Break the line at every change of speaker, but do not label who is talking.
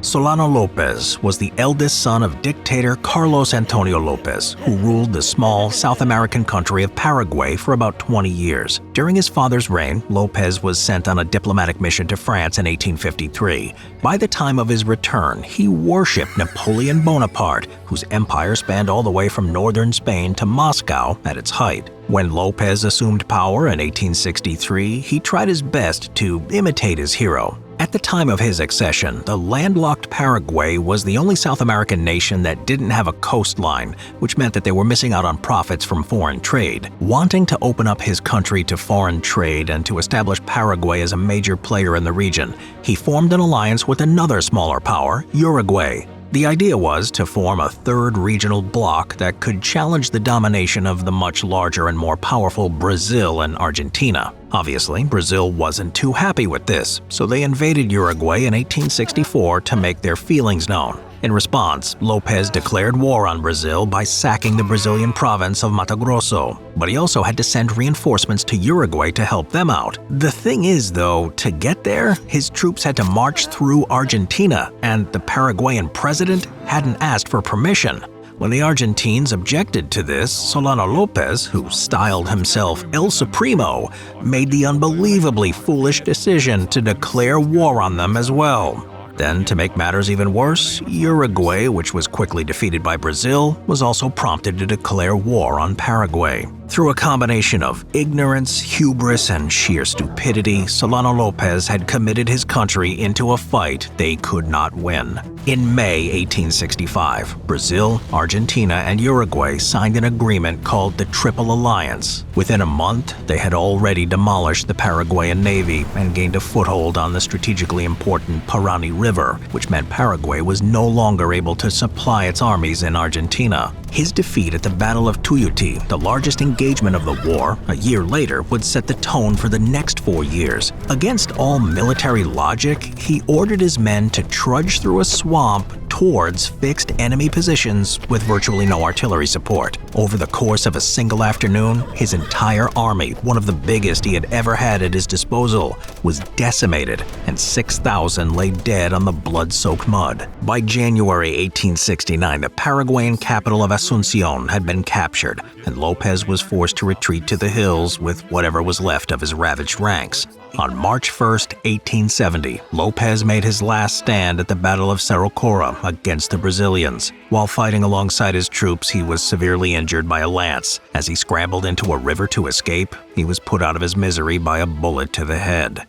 Solano Lopez was the eldest son of dictator Carlos Antonio Lopez, who ruled the small South American country of Paraguay for about 20 years. During his father's reign, Lopez was sent on a diplomatic mission to France in 1853. By the time of his return, he worshipped Napoleon Bonaparte, whose empire spanned all the way from northern Spain to Moscow at its height. When Lopez assumed power in 1863, he tried his best to imitate his hero. At the time of his accession, the landlocked Paraguay was the only South American nation that didn't have a coastline, which meant that they were missing out on profits from foreign trade. Wanting to open up his country to foreign trade and to establish Paraguay as a major player in the region, he formed an alliance with another smaller power, Uruguay. The idea was to form a third regional bloc that could challenge the domination of the much larger and more powerful Brazil and Argentina. Obviously, Brazil wasn't too happy with this, so they invaded Uruguay in 1864 to make their feelings known. In response, Lopez declared war on Brazil by sacking the Brazilian province of Mato Grosso, but he also had to send reinforcements to Uruguay to help them out. The thing is, though, to get there, his troops had to march through Argentina, and the Paraguayan president hadn't asked for permission. When the Argentines objected to this, Solano Lopez, who styled himself El Supremo, made the unbelievably foolish decision to declare war on them as well. Then, to make matters even worse, Uruguay, which was quickly defeated by Brazil, was also prompted to declare war on Paraguay. Through a combination of ignorance, hubris, and sheer stupidity, Solano Lopez had committed his country into a fight they could not win. In May 1865, Brazil, Argentina, and Uruguay signed an agreement called the Triple Alliance. Within a month, they had already demolished the Paraguayan navy and gained a foothold on the strategically important Parani River, which meant Paraguay was no longer able to supply its armies in Argentina. His defeat at the Battle of Tuyuti, the largest engagement of the war, a year later, would set the tone for the next 4 years. Against all military logic, he ordered his men to trudge through a swamp towards fixed enemy positions with virtually no artillery support. Over the course of a single afternoon, his entire army, one of the biggest he had ever had at his disposal, was decimated, and 6,000 lay dead on the blood-soaked mud. By January 1869, the Paraguayan capital of Asunción had been captured, and Lopez was forced to retreat to the hills with whatever was left of his ravaged ranks. On March 1, 1870, Lopez made his last stand at the Battle of Cerro Cora against the Brazilians. While fighting alongside his troops, he was severely injured by a lance. As he scrambled into a river to escape, he was put out of his misery by a bullet to the head.